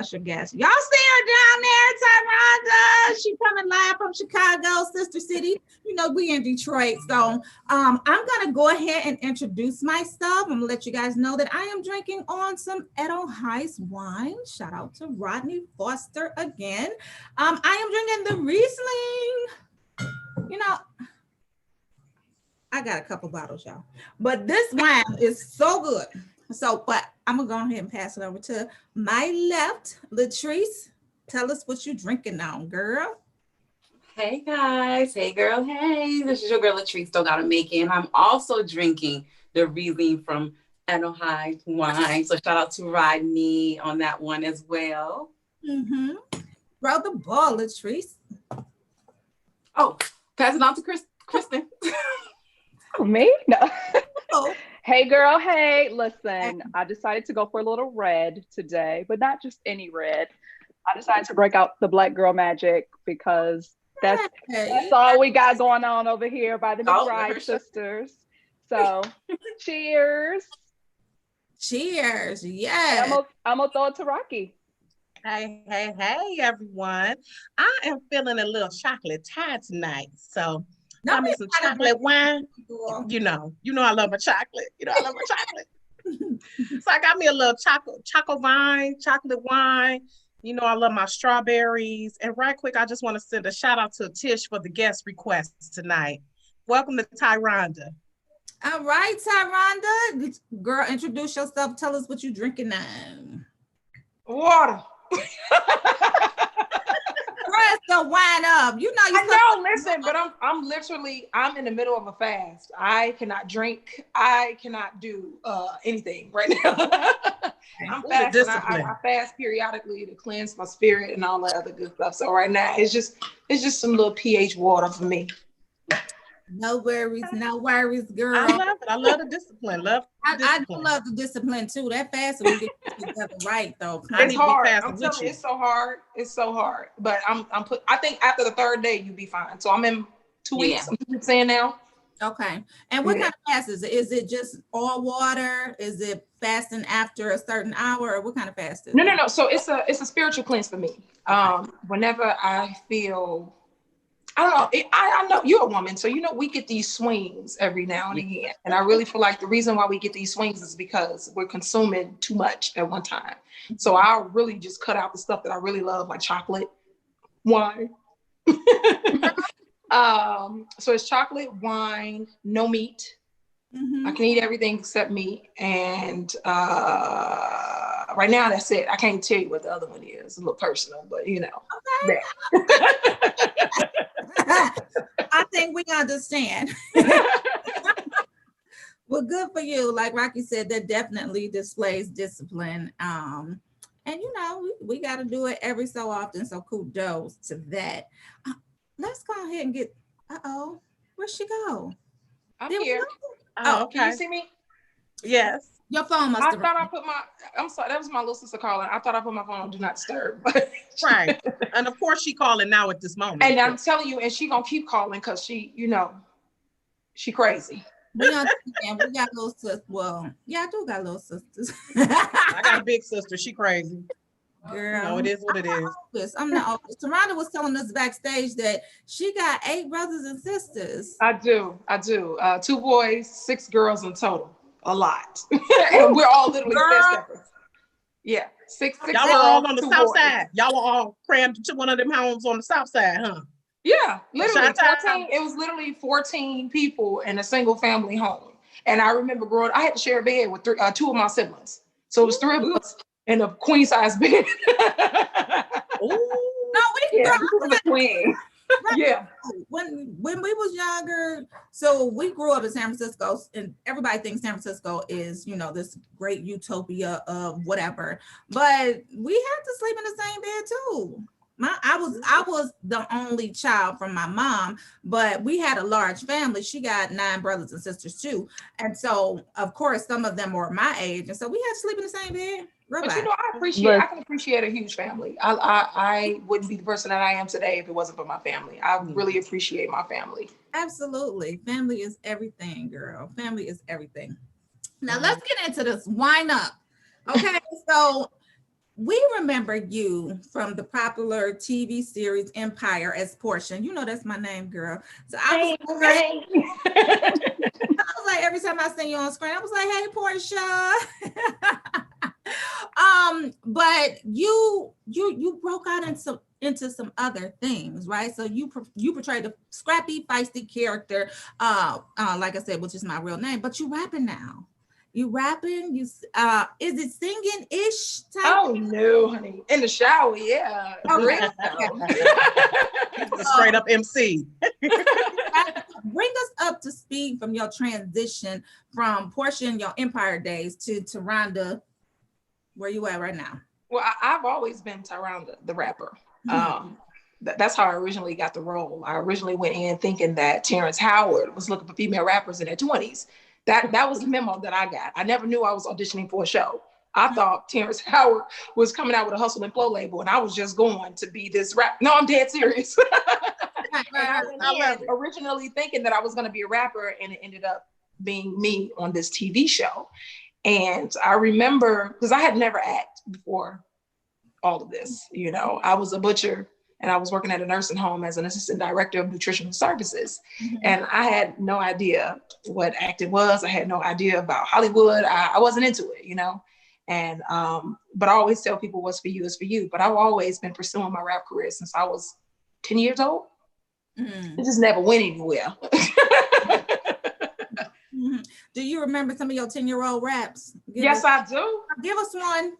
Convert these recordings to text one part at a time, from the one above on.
special guest. Y'all see her down there, Tyronda. She coming live from Chicago, sister city. You know, we in Detroit. So I'm gonna go ahead and introduce myself. I'm gonna let you guys know that I am drinking on some Edelweiss wine. Shout out to Rodney Foster again. I am drinking the Riesling. You know, I got a couple bottles, y'all. But this wine is so good. So, but I'm gonna go ahead and pass it over to my left, Latrice. Tell us what you're drinking now, girl. Hey guys, hey girl, hey. This is your girl Latrice Delgado-Macon. I'm also drinking the Riesling from Edelweiss wine. So shout out to Rodney on that one as well. Mm-hmm. Throw the ball, Latrice. Oh, pass it on to Christen. Me? No. Oh. Hey girl, hey, listen, I decided to go for a little red today, but not just any red. I decided to break out the Black Girl Magic because that's all we got going on over here by the McBride sisters. So cheers. Cheers. Yeah. I'm gonna throw it to Rocki. Hey, everyone. I am feeling a little chocolate tied tonight. So got me some chocolate wine. You know I love my chocolate. I love my chocolate. So I got me a little chocolate wine. I love my strawberries. And right quick, I just want to send a shout out to Tish for the guest requests tonight. Welcome to Tyronda. All right, Tyronda. Girl, introduce yourself. Tell us what you're drinking now. Water. Press the wine up. I know, listen, but I'm in the middle of a fast. I cannot drink. I cannot do anything right now. I'm fasting. I fast periodically to cleanse my spirit and all that other good stuff. So right now it's just some little pH water for me. No worries, girl. I love it. I love the discipline. I do love the discipline too. That fast we get together right though. It's hard. I'm telling you, it's so hard. It's so hard. But I think after the third day you'll be fine. So I'm in 2 weeks. I'm 2 weeks in now. Okay. And what kind of fast is it? Is it just all water? Is it fasting after a certain hour? Or what kind of fast is it? No. So it's a spiritual cleanse for me. Whenever I feel, I don't know. I know you're a woman, so we get these swings every now and again. And I really feel like the reason why we get these swings is because we're consuming too much at one time. So I'll really just cut out the stuff that I really love, like chocolate, wine. So it's chocolate, wine, no meat. Mm-hmm. I can eat everything except meat. And right now that's it. I can't tell you what the other one is. It's a little personal, but Okay. I think we understand. Well, good for you. Like Rocki said, that definitely displays discipline. And we got to do it every so often. So kudos to that. Let's go ahead and get. Where'd she go? I'm here. Oh, okay. Can you see me? Yes. Your phone must have. I'm sorry, that was my little sister calling. I thought I put my phone on do not disturb. Right. And of course she calling now at this moment. And I'm telling you, and she gonna keep calling because she she crazy. We got little sisters. Well, yeah, I do got little sisters. I got a big sister. She crazy. Girl, it is what it is. I'm the oldest. Taronda was telling us backstage that she got 8 brothers and sisters. I do. 2 boys, 6 girls in total. A lot. And we're all literally steppers. Yeah. 6 Y'all were all on the south side. Y'all were all crammed into one of them homes on the south side, huh? Yeah, literally 14. It was literally 14 people in a single family home. And I remember growing, I had to share a bed with 2 of my siblings. So it was 3 of us in a queen size bed. No, we was a queen. Yeah. When we was younger, so we grew up in San Francisco, and everybody thinks San Francisco is, this great utopia of whatever. But we had to sleep in the same bed too. I was the only child from my mom, but we had a large family. She got 9 brothers and sisters too. And so of course some of them were my age. And so we had to sleep in the same bed. But I can appreciate a huge family. I wouldn't be the person that I am today if it wasn't for my family. I really appreciate my family. Absolutely. Family is everything, girl. Family is everything. Now let's get into this wine up. Okay. So we remember you from the popular TV series Empire as Porsha. You know that's my name, girl. So I was like, every time I see you on screen, I was like, hey, Porsha. But you broke out into some other things, right? So you portrayed a scrappy, feisty character, like I said, which is my real name. But you rapping now. You rapping? Is it singing ish? Oh no, honey! In the shower, yeah. Okay. Straight up MC. Bring us up to speed from your transition from Porsha in your Empire days to Rhonda. Where you at right now? Well, I've always been Tyranda, the rapper. That's how I originally got the role. I originally went in thinking that Terrence Howard was looking for female rappers in their 20s. That was the memo that I got. I never knew I was auditioning for a show. I thought Terrence Howard was coming out with a Hustle and Flow label, and I was just going to be this rap. No, I'm dead serious. I was originally thinking that I was going to be a rapper, and it ended up being me on this TV show. And I remember, because I had never acted before all of this, you know, I was a butcher and I was working at a nursing home as an assistant director of nutritional services. And I had no idea what acting was. I had no idea about Hollywood. I wasn't into it, you know? And, but I always tell people what's for you is for you. But I've always been pursuing my rap career since I was 10 years old. It just never went anywhere. Do you remember some of your 10-year-old raps? Yes, I do. Give us one.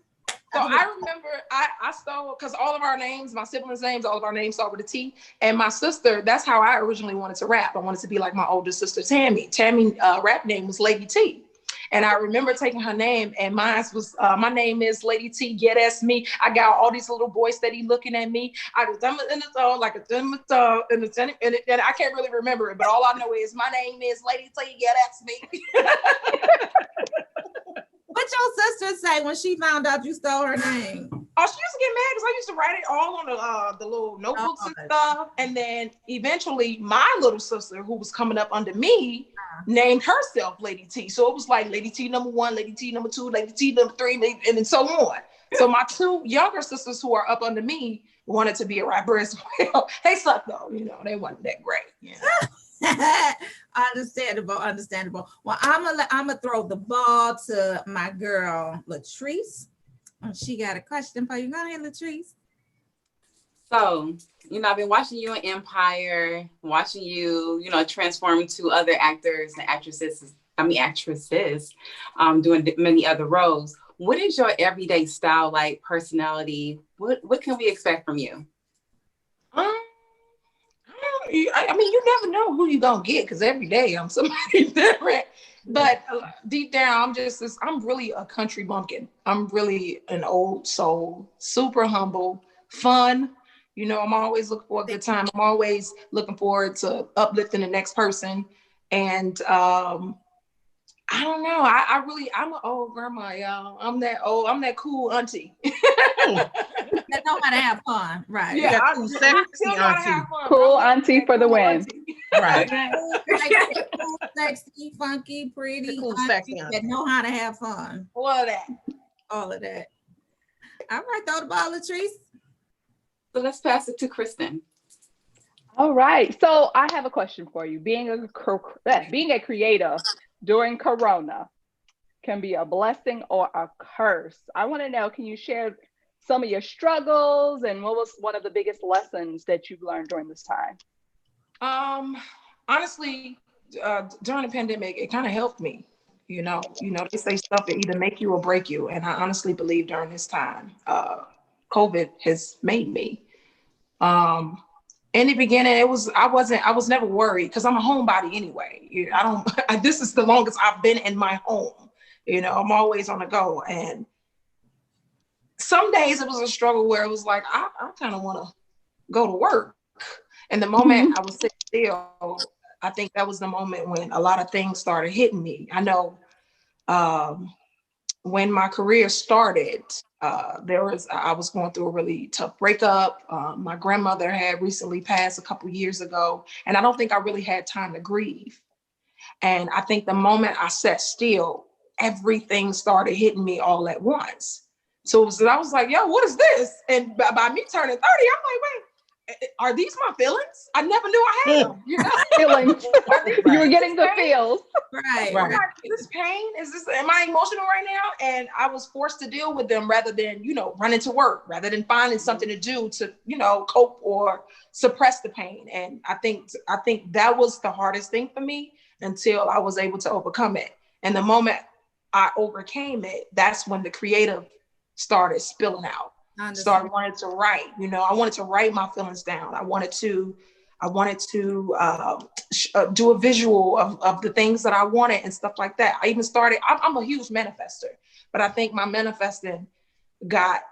So I remember I stole, because all of our names, my siblings' names, all of our names start with a T. And my sister, that's how I originally wanted to rap. I wanted to be like my older sister, Tammy. Tammy rap name was Lady T. And I remember taking her name, and mine was, my name is Lady T, yeah, that's me. I got all these little boys steady looking at me. I was in the throw, like a in the and I can't really remember it, but all I know is my name is Lady T, yeah, that's me. What your sister say when she found out you stole her name? Oh, she used to get mad because I used to write it all on the little notebooks and stuff. And then eventually my little sister, who was coming up under me, named herself Lady T. So it was like Lady T number 1, Lady T number 2, Lady T number 3, and then so on. So my 2 younger sisters who are up under me wanted to be a rapper as well. They sucked though, you know, they wasn't that great. You know? Understandable. Well, I'm gonna throw the ball to my girl Latrice. She got a question for you. Go ahead, Latrice. So, you know, I've been watching you in Empire, watching you, you know, transform to other actors and actresses, doing many other roles. What is your everyday style like, personality? What can we expect from you? I mean, you never know who you're gonna get, because every day I'm somebody different. But deep down, I'm really a country bumpkin. I'm really an old soul, super humble, fun. You know, I'm always looking for a good time. I'm always looking forward to uplifting the next person. And I don't know. I'm an old grandma, y'all. I'm that cool auntie. That know how to have fun, right? Yeah, I'm sexy auntie. Cool auntie for the win. Right. Cool, sexy, funky, pretty, Cool, auntie sexy that know how to have fun. All of that. All of that. All right, throw the ball, Latrice. So let's pass it to Christen. All right. So I have a question for you. Being a creator during Corona can be a blessing or a curse. I want to know, can you share some of your struggles and what was one of the biggest lessons that you've learned during this time? Honestly, during the pandemic, it kind of helped me. You know, they say stuff that either make you or break you. And I honestly believe during this time, COVID has made me. In the beginning, I was never worried because I'm a homebody anyway. This is the longest I've been in my home. You know, I'm always on the go. And some days it was a struggle where it was like, I kind of want to go to work. And the moment I was sitting still, I think that was the moment when a lot of things started hitting me. I know when my career started, I was going through a really tough breakup. My grandmother had recently passed a couple years ago, and I don't think I really had time to grieve. And I think the moment I sat still, everything started hitting me all at once. So I was like, yo, what is this? And by me turning 30, I'm like, wait, are these my feelings? I never knew I had them. You know? Feelings. You were getting the feels. Right. Right. Is this pain? Am I emotional right now? And I was forced to deal with them rather than, running to work, rather than finding something to do to, cope or suppress the pain. And I think that was the hardest thing for me until I was able to overcome it. And the moment I overcame it, that's when the creative started spilling out. Started wanting to write. I wanted to write my feelings down. I wanted to do a visual of the things that I wanted and stuff like that. I even started. I'm a huge manifester, but I think my manifesting got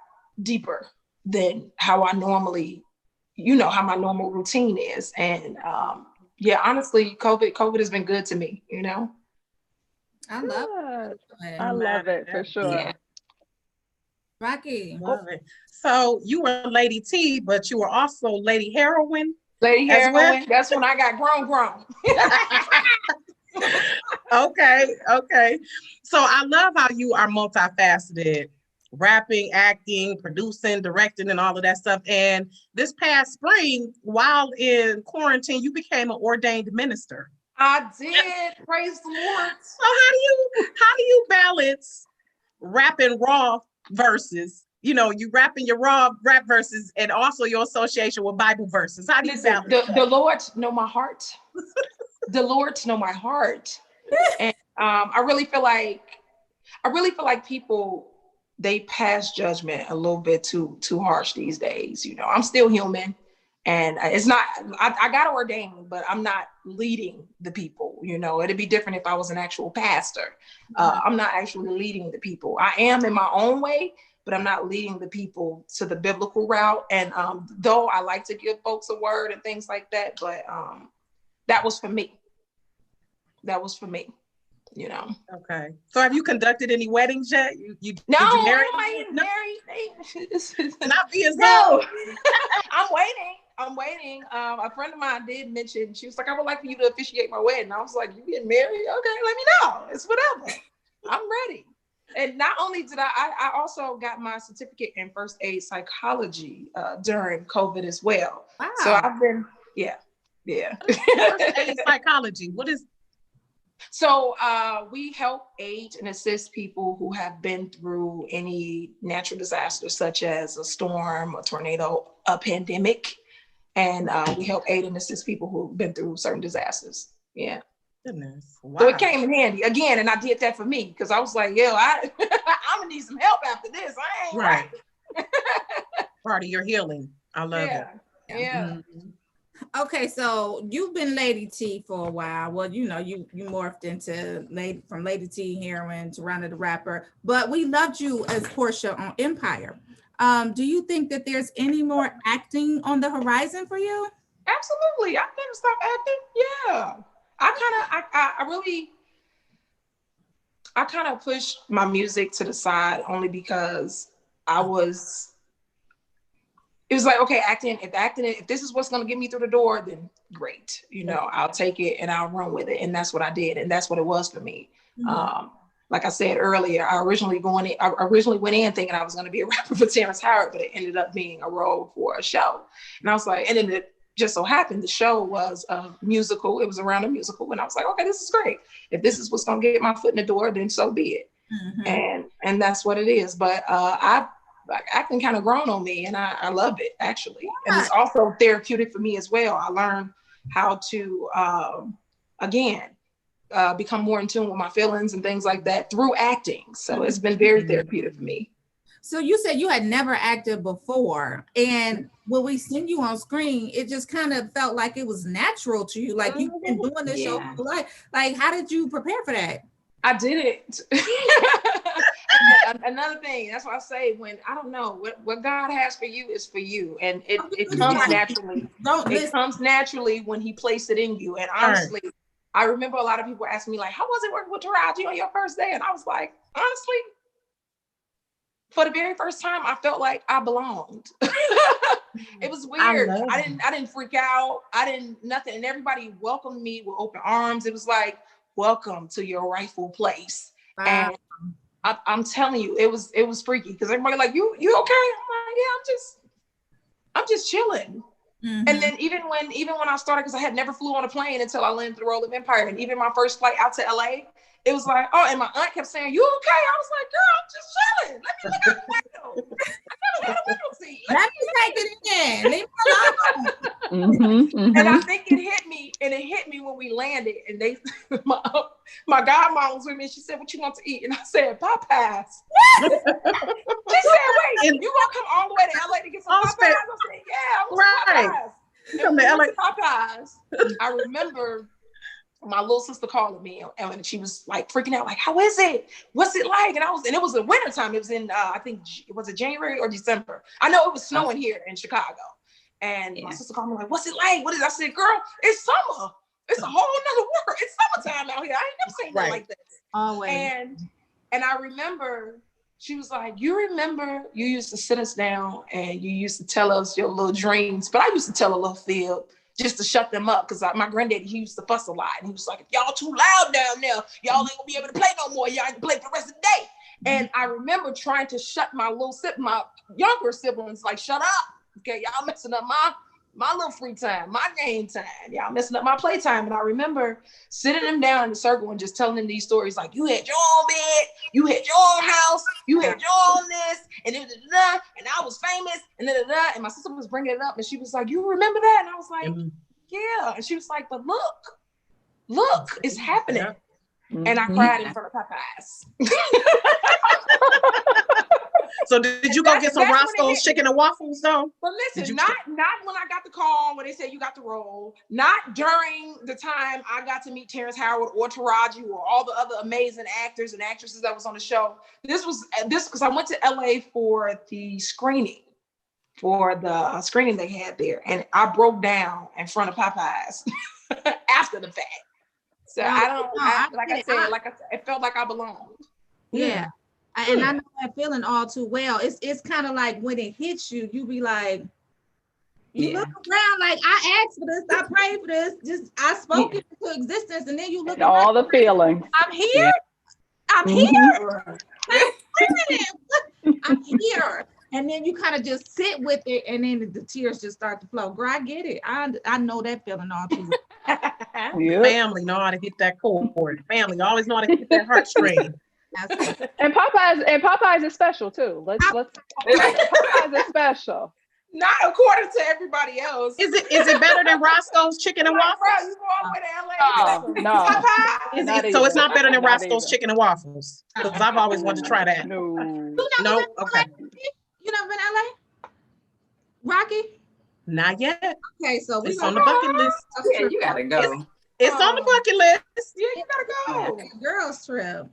deeper than how I normally, how my normal routine is. And honestly, COVID has been good to me. I love it. I love it for sure. Yeah. Rocki. Love it. So you were Lady T, but you were also Lady Heroine. Lady as Heroine. well? That's when I got grown. Okay. So I love how you are multifaceted, rapping, acting, producing, directing, and all of that stuff. And this past spring, while in quarantine, you became an ordained minister. I did. Praise the Lord. So how do you balance rapping raw verses? You rapping your raw rap verses and also your association with Bible verses. How do you balance the Lord know my heart. The Lord know my heart. And I really feel like people, they pass judgment a little bit too harsh these days. I'm still human, and it's not, I got ordained, but I'm not leading the people. It'd be different if I was an actual pastor. I'm not actually leading the people. I am in my own way, but I'm not leading the people to the biblical route. And though I like to give folks a word and things like that, but that was for me. Okay. So have you conducted any weddings yet? No, did you marry? Married. Not being no. I'm waiting. A friend of mine did mention, she was like, I would like for you to officiate my wedding. I was like, you getting married? Okay, let me know. It's whatever. I'm ready. And not only did I also got my certificate in first aid psychology during COVID as well. Wow. So I've been, yeah. First aid psychology. What is? So we help aid and assist people who have been through any natural disaster, such as a storm, a tornado, a pandemic. And we help aid and assist people who've been through certain disasters. Yeah. Goodness. Wow. So it came in handy again, and I did that for me because I was like, yo, I'm gonna need some help after this. I ain't right. Part of your healing. I love it. Yeah. Mm-hmm. Okay, so you've been Lady T for a while. Well, you morphed into from Lady T heroine to Ronda the rapper, but we loved you as Porsha on Empire. Do you think that there's any more acting on the horizon for you? Absolutely. I never stopped acting. Yeah. I kind of pushed my music to the side only because it was like, okay, if this is what's going to get me through the door, then great. I'll take it and I'll run with it. And that's what I did. And that's what it was for me. Mm-hmm. Like I said earlier, I originally went in thinking I was going to be a rapper for Terrence Howard, but it ended up being a role for a show. And I was like, and then it just so happened the show was a musical. It was around a musical. And I was like, okay, this is great. If this is what's going to get my foot in the door, then so be it. Mm-hmm. And that's what it is. But acting kind of grown on me, and I love it actually. Yeah. And it's also therapeutic for me as well. I learned how to, become more in tune with my feelings and things like that through acting. So it's been very therapeutic for me. So you said you had never acted before, and when we seen you on screen, it just kind of felt like it was natural to you. Like you've been doing this show for life. Like, how did you prepare for that? I didn't. Another thing, that's why I say I don't know what God has for you is for you, and it comes naturally. It comes naturally when He placed it in you. And honestly, I remember a lot of people asking me like, "How was it working with Taraji on your first day?" And I was like, honestly, for the very first time, I felt like I belonged. It was weird. I didn't freak out. Nothing. And everybody welcomed me with open arms. It was like, welcome to your rightful place. Wow. And I'm telling you, it was freaky because everybody like, you okay? I'm like, yeah, I'm just chilling. Mm-hmm. And then even when I started, because I had never flew on a plane until I landed the role of Empire, and even my first flight out to LA, it was like, oh, and my aunt kept saying, "You okay?" I was like, "Girl, I'm just chilling. Let me look out the window. I got a window seat. Let me take it in. Leave me alone." And I think it hit me when we landed, and they my godmom was with me, and she said, "What you want to eat?" And I said, "Popeyes." She said, "Wait, you gonna come all the way to LA to get some Popeyes?" I said, "Yeah, I want some Popeyes." You come to LA. Popeyes. I remember my little sister calling me, and she was like freaking out, like, "How is it? What's it like?" And it was in winter time. It was in I think was it January or December? I know it was snowing here in Chicago. And my sister called me like, "What's it like? What is it?" I said, "Girl, it's summer. It's a whole nother world. It's summertime out here. I ain't never seen nothing like this." Always. And I remember she was like, "You remember you used to sit us down and you used to tell us your little dreams." But I used to tell a little fib just to shut them up, because my granddaddy, he used to fuss a lot. And he was like, "If y'all too loud down there, y'all ain't gonna be able to play no more. Y'all ain't gonna play for the rest of the day." And I remember trying to shut my younger siblings, like, "Shut up. Okay, y'all messing up my little free time, my game time. Y'all messing up my playtime." And I remember sitting them down in the circle and just telling them these stories, like, "You had your own bed, you had your own house, you had your own this, and it was and I was famous, and and my sister was bringing it up, and she was like, "You remember that?" And I was like, "Yeah." And she was like, "But look, it's happening." And I cried in front of Popeyes. So did you go get some Roscoe's chicken and waffles though? But listen, not when I got the call when they said you got the role, not during the time I got to meet Terrence Howard or Taraji or all the other amazing actors and actresses that was on the show. This because I went to LA for the screening they had there, and I broke down in front of Popeyes after the fact. So it felt like I belonged. Yeah. And I know that feeling all too well. It's kind of like when it hits you, you be like, you look around like, I asked for this, I prayed for this, I spoke it into existence, and then you look and all the feelings. I'm here. I'm here. I'm here. And then you kind of just sit with it, and then the tears just start to flow. Girl, I get it. I know that feeling all too well. Family know how to hit that chord. Family always know how to hit that heartstring. And Popeyes is special too. Let's Popeyes is special. Not according to everybody else. Is it better than Roscoe's chicken and waffles? You go all the way to LA. No. So it's not better than Roscoe's chicken and waffles? Because I've always wanted to try that. No. Okay. You never been to LA? Rocki? Not yet. Okay, so it's on the bucket list. Yeah, you gotta go. It's on the bucket list. Yeah, you gotta go. Girls trip.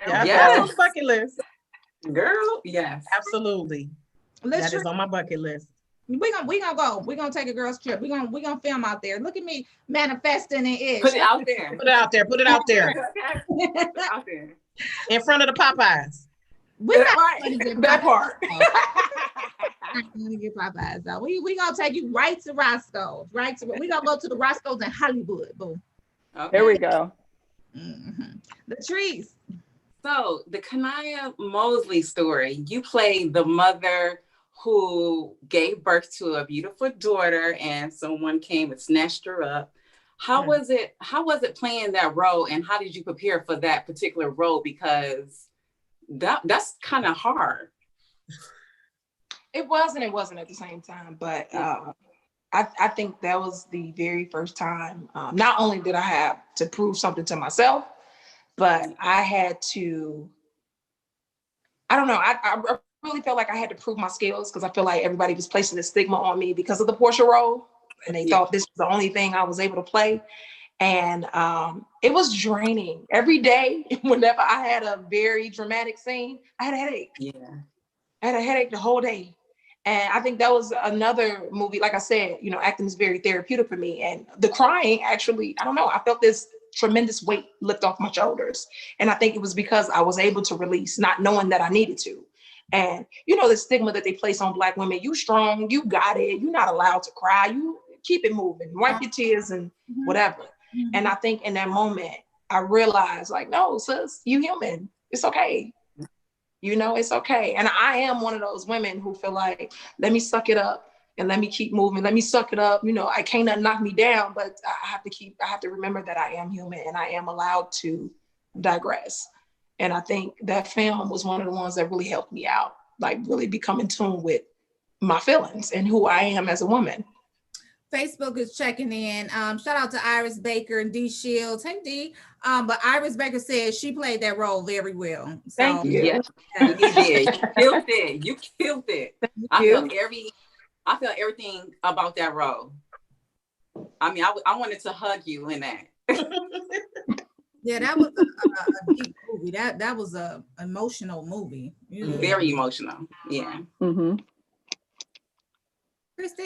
Yeah, that's on the bucket list. Girl, yes. Absolutely. That is on my bucket list. We gonna go. We're gonna take a girls trip. We're gonna film out there. Look at me manifesting it. Put it out there. Put it out there. Put it out there. Out there. In front of the Popeyes. We're not gonna get that part. Not gonna get Popeyes though. We gonna take you right to Roscoe's. We gonna go to the Roscoe's in Hollywood. Boom. Okay. Here we go. Latrice. So the Kanaya Mosley story, you played the mother who gave birth to a beautiful daughter, and someone came and snatched her up. How was it playing that role, and how did you prepare for that particular role? Because that's kind of hard. It was and it wasn't at the same time, but I think that was the very first time. Not only did I have to prove something to myself, but I had to, I don't know, I really felt like I had to prove my skills, because I feel like everybody was placing a stigma on me because of the Porsha role, and they thought this was the only thing I was able to play. And it was draining. Every day, whenever I had a very dramatic scene, I had a headache. Yeah. I had a headache the whole day. And I think that was another movie. Like I said, acting is very therapeutic for me. And the crying, actually, I don't know, I felt this tremendous weight lift off my shoulders. And I think it was because I was able to release, not knowing that I needed to. And, the stigma that they place on Black women, you strong, you got it, you're not allowed to cry, you keep it moving, wipe your tears and whatever. And I think in that moment, I realized, like, no, sis, you human. it's okay. You know, it's okay. And I am one of those women who feel like, let me suck it up and let me keep moving. Let me suck it up. You know, I can't knock me down, but I have to remember that I am human and I am allowed to digress. And I think that film was one of the ones that really helped me out, like really become in tune with my feelings and who I am as a woman. Facebook is checking in. Shout out to Iris Baker and D Shields. Hey D. But Iris Baker says she played that role very well. So, Thank you. Yeah, you did. You killed it. You killed it. I felt everything about that role. I mean, I wanted to hug you in that. Yeah, that was a deep movie. That was a emotional movie. Yeah. Very emotional. Yeah. Mm-hmm. Christen?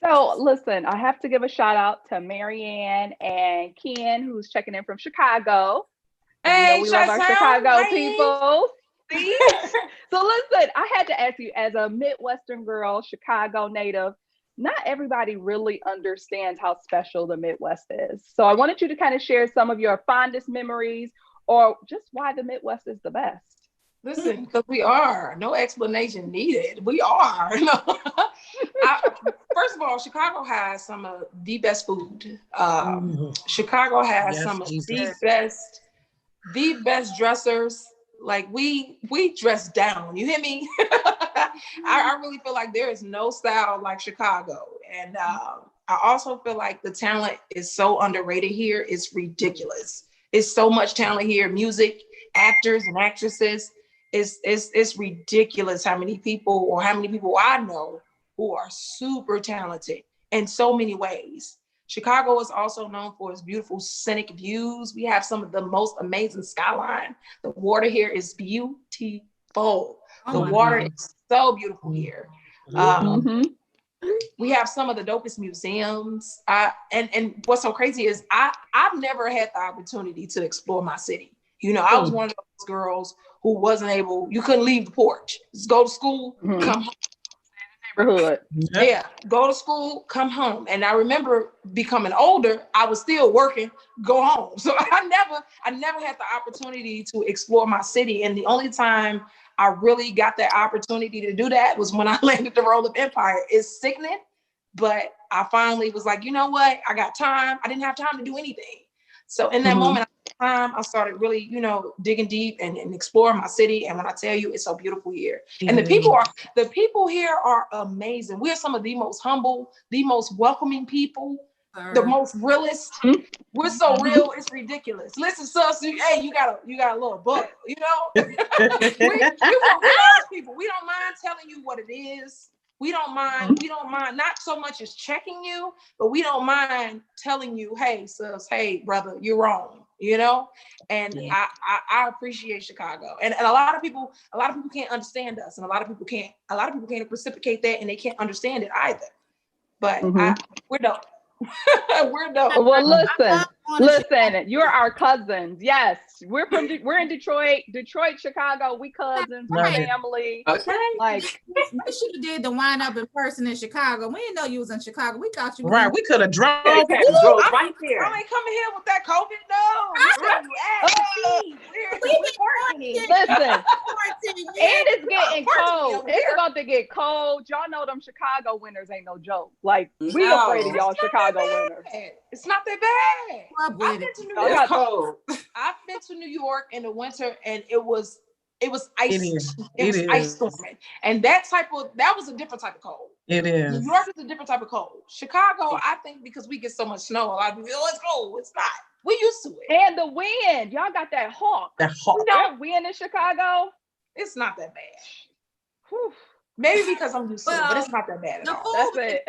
So listen, I have to give a shout out to Marianne and Ken, who's checking in from Chicago. Hey, we love our Chicago people. See? So listen, I had to ask you, as a Midwestern girl, Chicago native, not everybody really understands how special the Midwest is. So I wanted you to kind of share some of your fondest memories or just why the Midwest is the best. Listen, because we are. No explanation needed. We are. First of all, Chicago has some of the best food. Chicago has some of the best dressers. Like we dress down. You hear me? I really feel like there is no style like Chicago. And I also feel like the talent is so underrated here. It's ridiculous. It's so much talent here. Music, actors and actresses. It's ridiculous how many people I know who are super talented in so many ways. Chicago is also known for its beautiful scenic views. We have some of the most amazing skyline. The water here is beautiful. The water is so beautiful here. We have some of the dopest museums. And what's so crazy is I've never had the opportunity to explore my city. You know, I was one of those girls who wasn't able, you couldn't leave the porch. Just go to school, come home. Neighborhood. Yeah, go to school, come home. And I remember becoming older, I was still working, go home. So I never had the opportunity to explore my city. And the only time I really got that opportunity to do that was when I landed the role of Empire. It's sickening, but I finally was like, you know what? I got time. I didn't have time to do anything. So in that moment, I started really, you know, digging deep and exploring my city. And when I tell you, it's so beautiful here. And the people here are amazing. We're some of the most humble, the most welcoming people, the most realist. We're so real, it's ridiculous. Listen, sus, hey, you got a little butt, you know? we're those people. We don't mind telling you what it is. We don't mind, not so much as checking you, but we don't mind telling you, hey, sis, hey, brother, you're wrong, you know? And I appreciate Chicago. And a lot of people can't understand us, and a lot of people can't reciprocate that, and they can't understand it either. But we're dope. We're dope. Well, listen, you're our cousins. Yes, we're in Detroit, Chicago. We cousins, we're family. Okay. Like we should have did the wind up in person in Chicago. We didn't know you was in Chicago. We thought you right. We could have drove right there. I ain't coming here with that COVID. Listen, and it's getting cold. It's about to get cold. Y'all know them Chicago winters ain't no joke. Like we afraid of y'all Chicago winters. It's not that bad. I've been to New York. Cold. I've been to New York in the winter, and it was ice. It was ice storming, and that was a different type of cold. It is. New York is a different type of cold. Chicago, I think, because we get so much snow, a lot of people, it's cold. It's not. We used to it. And the wind, y'all got that hawk. That hawk. You know, wind in Chicago. It's not that bad. Whew. Maybe because I'm used to it, but it's not that bad at all. That's it.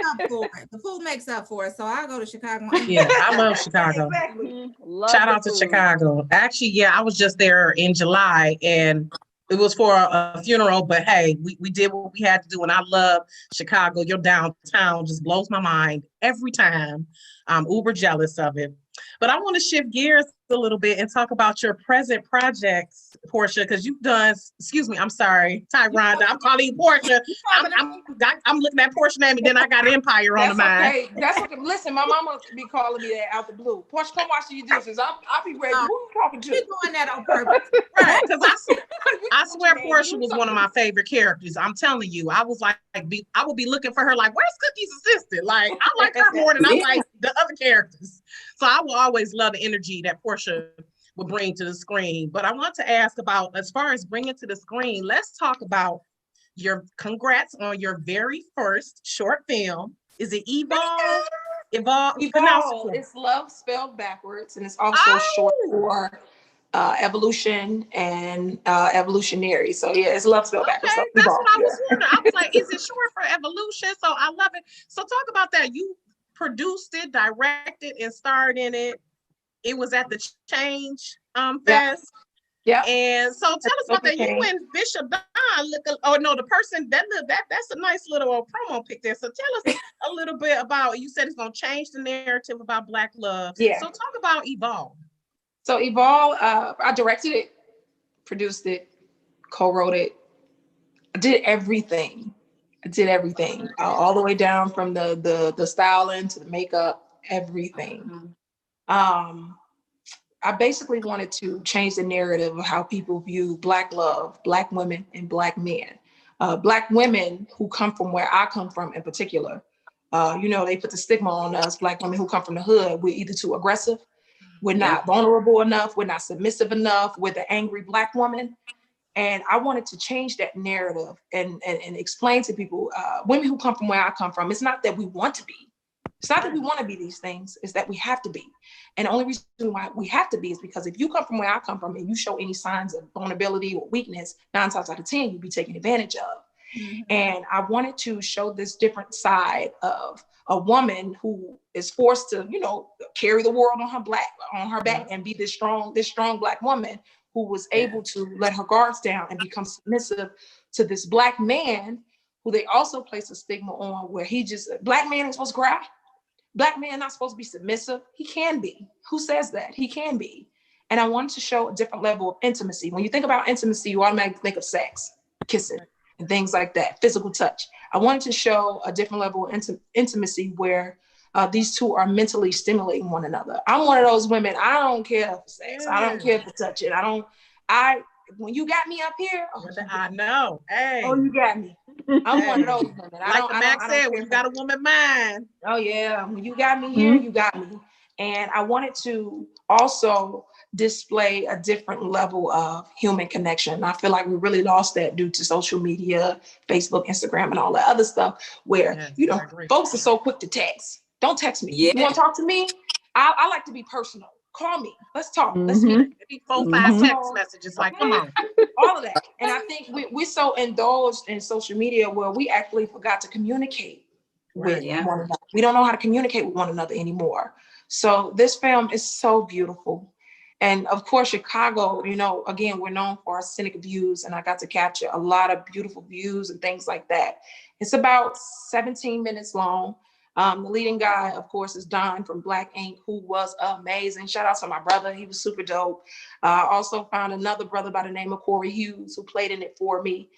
The food makes up for it. So I'll go to Chicago. Yeah, I love Chicago. Exactly. Shout out to Chicago. Actually, yeah, I was just there in July, and it was for a funeral, but hey, we did what we had to do. And I love Chicago. Your downtown just blows my mind every time. I'm uber jealous of it. But I want to shift gears a little bit and talk about your present projects, Porsha, because you've done, excuse me, I'm sorry, Tyronda, I'm calling you Porsha. I'm looking at Porsha name and then I got Empire on the mind. Okay. That's okay. Listen, my mama be calling me that out the blue. Porsha, come watch your dishes. I'll be ready. Who you talking to? You're doing that on purpose. Right, because I swear Porsha was one of my favorite characters. I'm telling you, I was like, I would be looking for her like, where's Cookie's assistant? Like, I like her more than I like the other characters. So I will always love the energy that Porsha will bring to the screen. But I want to ask about, as far as bringing to the screen, let's talk about congrats on your very first short film. Is it Evolve? Evolve. It's love spelled backwards, and it's also short for evolution and evolutionary. So yeah, it's love spelled backwards. Okay, that's what I was wondering. I was like, is it short for evolution? So I love it. So talk about that. You produced it, directed, and starred in it. It was at the Change Fest. Yeah. And so tell us about that. You and Bishop Don the person that's a nice little promo pic there. So tell us a little bit about, you said it's gonna change the narrative about Black love. Yeah. So talk about Evolve. So Evolve, I directed it, produced it, co-wrote it. I did everything. All the way down from the styling to the makeup, everything. I basically wanted to change the narrative of how people view Black love, Black women, and Black men. Black women who come from where I come from in particular, they put the stigma on us, Black women who come from the hood. We're either too aggressive, we're not vulnerable enough, we're not submissive enough, we're the angry Black woman. And I wanted to change that narrative and explain to people, women who come from where I come from, it's not that we want to be. It's not that we want to be these things, it's that we have to be. And the only reason why we have to be is because if you come from where I come from and you show any signs of vulnerability or weakness, 9 times out of 10, you'll be taken advantage of. Mm-hmm. And I wanted to show this different side of a woman who is forced to, carry the world on her back and be this strong Black woman who was able to let her guards down and become submissive to this Black man who they also place a stigma on where Black man ain't supposed to cry. Black man not supposed to be submissive. He can be. Who says that? He can be. And I wanted to show a different level of intimacy. When you think about intimacy, you automatically think of sex, kissing, and things like that, physical touch. I wanted to show a different level of intimacy where these two are mentally stimulating one another. I'm one of those women, I don't care for sex. I don't care for touching. When you got me up here, I know. Hey. Oh, you got me. I'm one of those women. Like Max said, when you got a woman mind. Oh yeah, when you got me here, you got me. And I wanted to also display a different level of human connection. I feel like we really lost that due to social media, Facebook, Instagram, and all that other stuff where, folks are so quick to text. Don't text me. You want to talk to me? I like to be personal. Call me. Let's talk. Let's speak. 4, 5 text messages. Like, come on. All of that. And I think we're so indulged in social media where we actually forgot to communicate with one another. We don't know how to communicate with one another anymore. So this film is so beautiful. And of course, Chicago, again, we're known for our scenic views, and I got to capture a lot of beautiful views and things like that. It's about 17 minutes long. The leading guy, of course, is Don from Black Ink, who was amazing. Shout out to my brother. He was super dope. Also found another brother by the name of Corey Hughes, who played in it for me.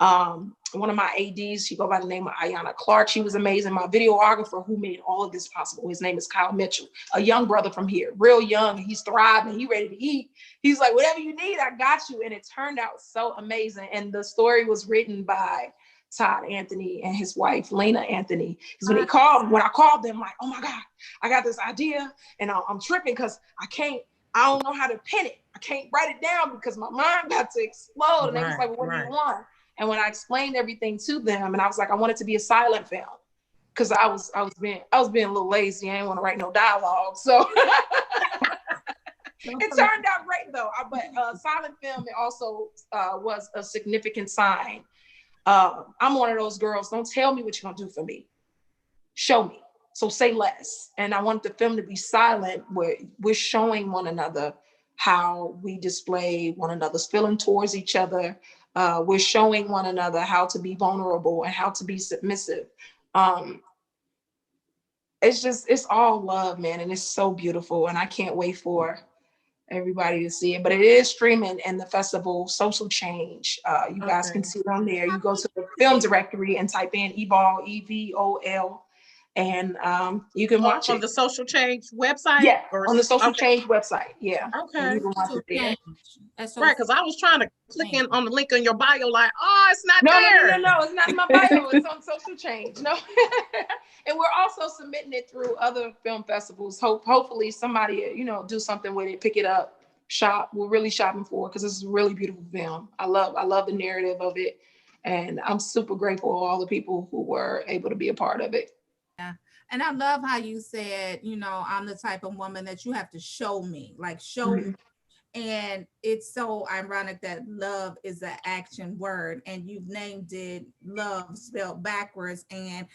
One of my ADs, she go by the name of Ayanna Clark. She was amazing. My videographer who made all of this possible, his name is Kyle Mitchell, a young brother from here, real young. He's thriving. He's ready to eat. He's like, whatever you need, I got you. And it turned out so amazing. And the story was written by Todd Anthony and his wife, Lena Anthony. Because when I called them, like, oh my God, I got this idea and I'm tripping because I don't know how to pin it. I can't write it down because my mind got to explode. And they was like, well, what do you want? And when I explained everything to them, and I was like, I want it to be a silent film. Because I was being a little lazy. I didn't want to write no dialogue. So it turned out great though. But silent film, it also was a significant sign. I'm one of those girls, don't tell me what you're gonna do for me. Show me. So say less. And I want the film to be silent, where we're showing one another how we display one another's feeling towards each other. We're showing one another how to be vulnerable and how to be submissive. It's all love, man. And it's so beautiful. And I can't wait for everybody to see it. But it is streaming in the festival Social Change. You guys can see it on there. You go to the film directory and type in EVOL, EVOL, and you can watch on it. the Social Change website? Yeah, on the Social Change website. Yeah. Okay. And you can watch it there. Right, because I was trying to click in on the link on your bio, like, oh, it's not No, there. no, it's not in my bio. It's on Social Change. No. And we're also submitting it through other film festivals. Hopefully somebody, do something with it, pick it up, shop. We're really shopping for it because it's a really beautiful film. I love the narrative of it. And I'm super grateful for all the people who were able to be a part of it. Yeah. And I love how you said, I'm the type of woman that you have to show me, me. And it's so ironic that love is an action word, and you've named it love spelled backwards. And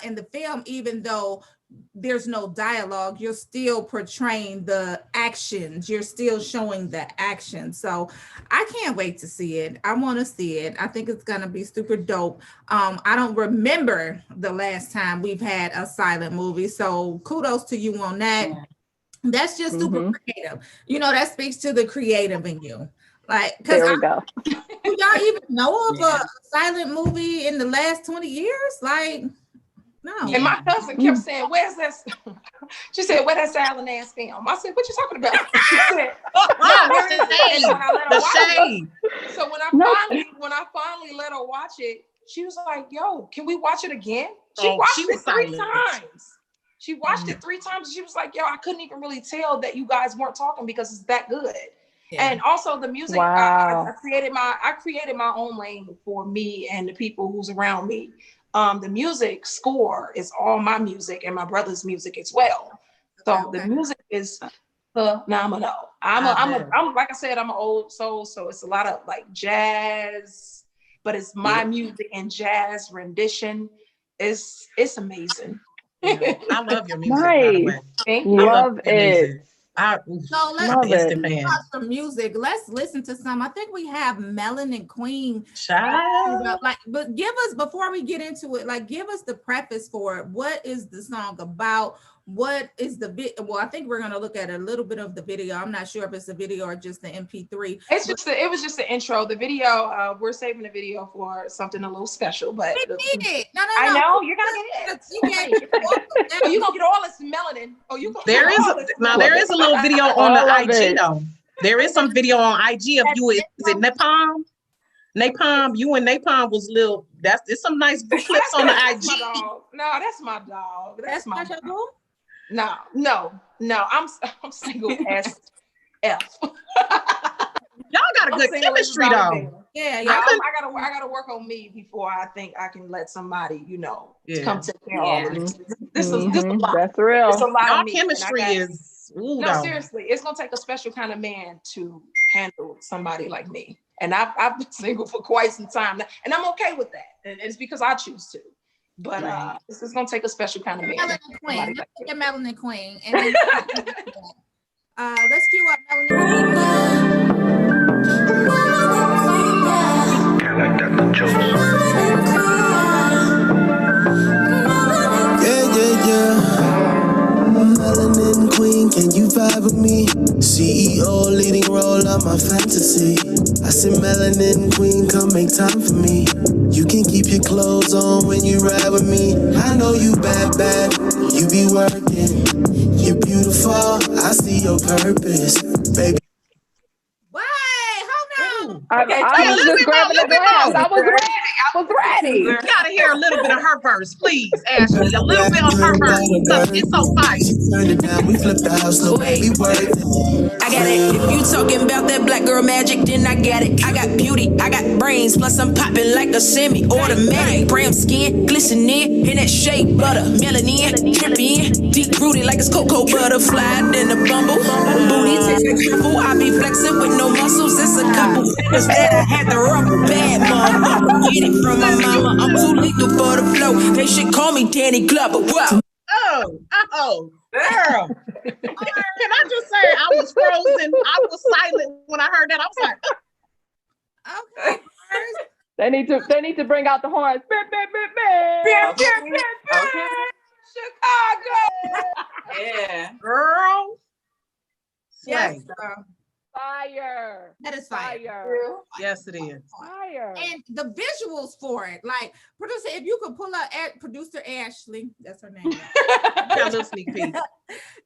in the film, even though there's no dialogue, you're still portraying the actions. You're still showing the action. So I can't wait to see it. I want to see it. I think it's going to be super dope. I don't remember the last time we've had a silent movie. So kudos to you on that. Yeah. That's just super creative. That speaks to the creative in you. Like, because there we go. Do y'all even know of a silent movie in the last 20 years? Like, no. And my cousin kept saying, "Where's that?" She said, "Where's that silent ass film?" I said, "What you talking about?" She said, "The shade." So when I finally let her watch it, she was like, "Yo, can we watch it again?" She watched it 3 times. She watched it 3 times and she was like, "Yo, I couldn't even really tell that you guys weren't talking because it's that good." Yeah. And also the music, I created my own lane for me and the people who's around me. The music score is all my music and my brother's music as well. So the music is phenomenal. I'm like I said, I'm an old soul, so it's a lot of like jazz, but it's my music and jazz rendition. It's amazing. I love your music, by the way. Thank you. Love it. So let's talk some music. Let's listen to some. I think we have Melanin Queen. But give us, before we get into it, give us the preface for it. What is the song about? What is the video? Well, I think we're gonna look at a little bit of the video. I'm not sure if it's a video or just the MP3. It was just the intro. The video, we're saving the video for something a little special, but we need it. No. I know you're gonna get it. You're gonna get all this melanin. There is a little video on the IG though. There is some video on IG of you. Is it Napalm? Napalm, you and Napalm was little. It's some nice clips on the IG. No, that's my dog. That's my dog. No. I'm single as F. Y'all got a good chemistry though. Yeah. I gotta work on me before I think I can let somebody, come take care of all of this. This is a lot. That's real. It's a lot Our of me. chemistry is seriously, it's gonna take a special kind of man to handle somebody like me. And I've been single for quite some time now, and I'm okay with that. And it's because I choose to. But this is gonna take a special kind of man. Melanin Queen. Let's get Melanin Queen. And then, let's cue up Melanin Queen. Melanin Queen, can you vibe with me? CEO, leading role of my fantasy. I said, Melanin Queen, come make time for me. You can keep your clothes on when you ride with me. I know you bad, you be working. You're beautiful, I see your purpose, baby. I was just grabbing the glass. I was ready. You gotta hear a little bit of her verse, please, Ashley. A little bit of her verse. It's so fire. We flip the house, little baby word. I got it. If you talking about that black girl magic, then I got it. I got beauty, I got brains, plus I'm popping like a semi-automatic. Brown skin, glistening in that shea butter. Melanin, dripping, deep rooted like it's cocoa butter. Fly in the bumble. Booty tastes like truffle. I be flexing with no muscles. It's a couple factors that I had to rubber bad motherfucker. Get it from my mama. I'm too lethal for the flow. They should call me Danny Glover. Wow. Oh, girl. Can I just say I was frozen? I was silent when I heard that. I was like, okay. They need to bring out the horns. Chicago. Yeah. Girl. Yes. Fire. That is fire. Yes, it is. Fire. And the visuals for it, like producer, if you could pull up producer Ashley, that's her name. Got a little sneak peek.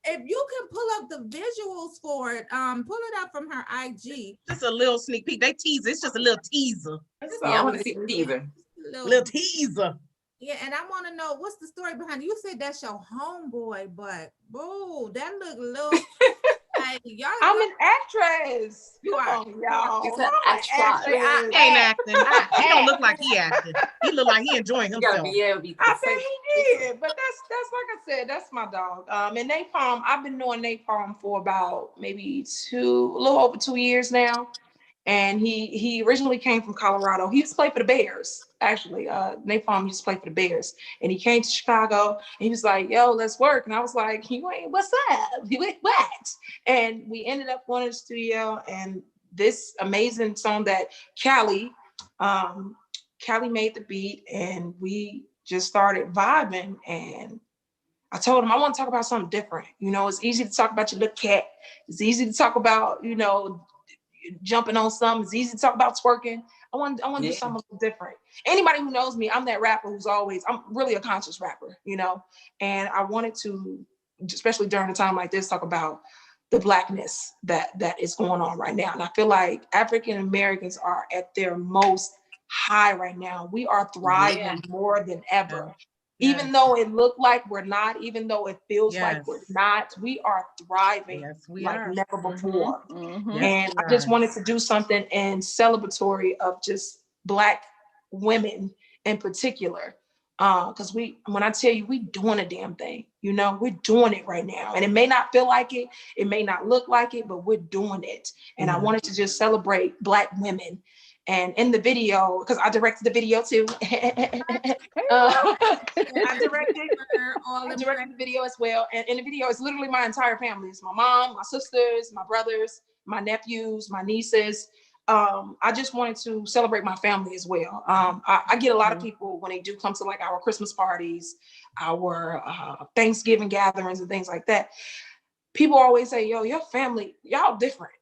If you can pull up the visuals for it, pull it up from her IG. Just a little sneak peek. They tease. It's just a little teaser. Yeah, I want to see the teaser. Little teaser. Yeah, and I want to know what's the story behind it. You said that's your homeboy, but boo, that look a little like y'all. I'm an actress. You are. Come on, y'all. It's an I'm actress. He ain't acting. He don't look like he acting. He look like he enjoying You gotta himself. be able to be I bet he did, but that's like I said, that's my dog. And Napalm, I've been knowing Napalm for about maybe a little over 2 years now. And he originally came from Colorado. He used to play for the Bears, actually. Napalm used to play for the Bears. And he came to Chicago and he was like, yo, let's work. And I was like, you ain't, what's up? He went, what? And we ended up going to the studio, and this amazing song that Callie made the beat, and we just started vibing. And I told him I want to talk about something different. You know, it's easy to talk about your little cat. It's easy to talk about, you know, jumping on something. It's easy to talk about twerking. I want to do something different. Anybody who knows me, I'm that rapper I'm really a conscious rapper, you know, and I wanted to, especially during a time like this, talk about the Blackness that is going on right now. And I feel like African Americans are at their most high right now. We are thriving more than ever. Even though it looked like we're not, even though it feels like we're not, we are thriving never before. And I just wanted to do something in celebratory of just Black women in particular. Because when I tell you, we doing a damn thing, you know, we're doing it right now. And it may not feel like it, it may not look like it, but we're doing it. And I wanted to just celebrate Black women. And in the video, because I directed the video too. I directed the video as well. And in the video, it's literally my entire family. It's my mom, my sisters, my brothers, my nephews, my nieces. I just wanted to celebrate my family as well. I get a lot of people when they do come to like our Christmas parties, our Thanksgiving gatherings and things like that. People always say, yo, your family, y'all different.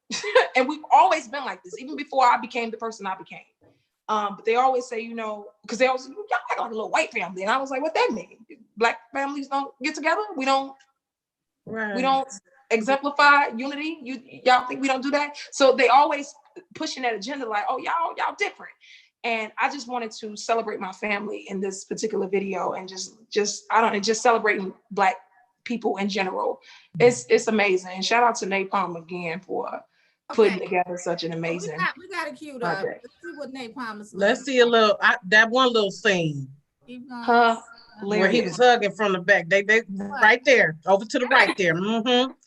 And we've always been like this, even before I became the person I became. But they always say, you know, because they always, y'all act like a little white family. And I was like, what that mean? Black families don't get together? We don't exemplify unity? Y'all think we don't do that? So they always pushing that agenda like, oh, y'all different. And I just wanted to celebrate my family in this particular video and just celebrating Black people in general. It's amazing. And shout out to Napalm again for putting together such an amazing. We got it queued up. Let's see what Napalm is. Let's see a little that one little scene. Where he was hugging from the back. They right there. Over to the right there.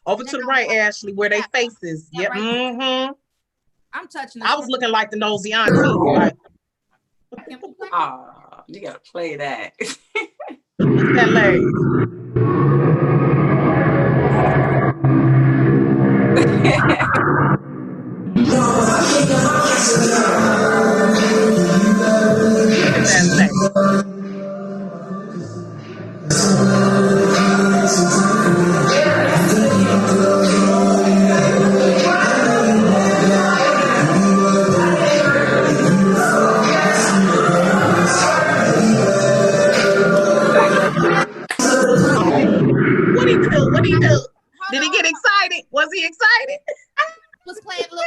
Over to the right, Ashley, where they faces. Yep. I'm touching. I was looking like the nosy auntie. Like, you gotta play that. Look at that leg. What he do? Did he get excited? Was he excited? Was playing little.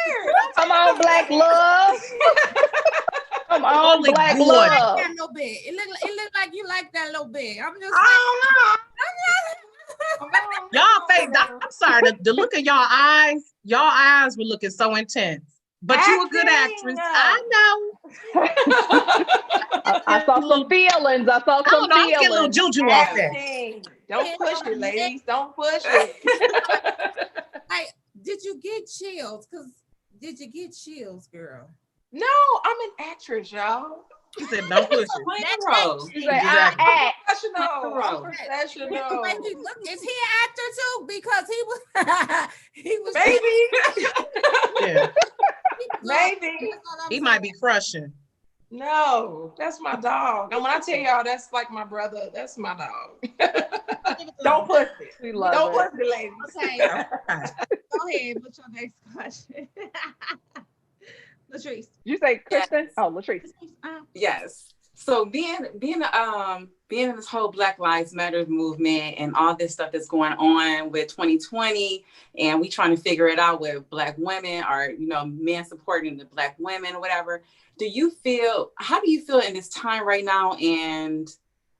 Come on, Black love. Come on, Black love. I like that little bit. It looked like you like that little bit. I'm just. Y'all face. I'm sorry. The look of y'all eyes were looking so intense. But you a good actress. I know. I saw some feelings. I saw some feelings. Get a little juju off there. Don't push it, ladies. Don't push it. Did you get chills? Did you get chills, girl? No, I'm an actress, y'all. She said, don't push it. She said, I act. Professional. Is he an actor too? Because he was maybe. Yeah. Maybe. He might be crushing. No, that's my dog. And when I tell y'all that's like my brother, that's my dog. Don't push it. Don't push it, ladies. Okay. ahead with your next question. Latrice. Did you say Christen? Yes. Oh, Latrice. Yes. So being in this whole Black Lives Matter movement and all this stuff that's going on with 2020, and we trying to figure it out with Black women or, you know, men supporting the Black women or whatever. How do you feel in this time right now? And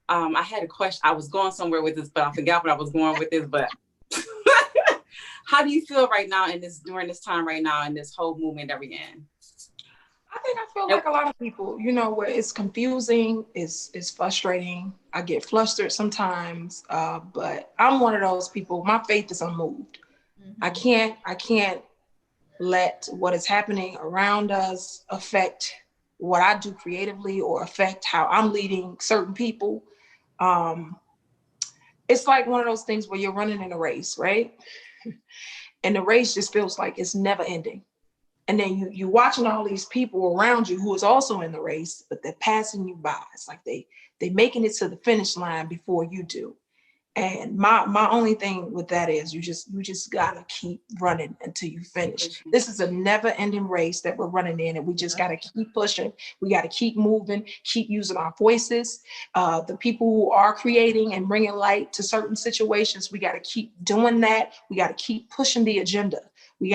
I had a question. I was going somewhere with this, but I forgot what I was going with this, but how do you feel right now during this time right now in this whole movement that we're in? I think I feel like a lot of people, you know, where it's confusing, it's frustrating. I get flustered sometimes, but I'm one of those people. My faith is unmoved. Mm-hmm. I can't let what is happening around us affect what I do creatively or affect how I'm leading certain people. It's like one of those things where you're running in a race, right? And the race just feels like it's never ending. And then you watching all these people around you who is also in the race, but they're passing you by. It's like they making it to the finish line before you do. And my only thing with that is you just gotta keep running until you finish. This is a never ending race that we're running in, and we just gotta keep pushing. We gotta keep moving, keep using our voices. The people who are creating and bringing light to certain situations, we gotta keep doing that. We gotta keep pushing the agenda. We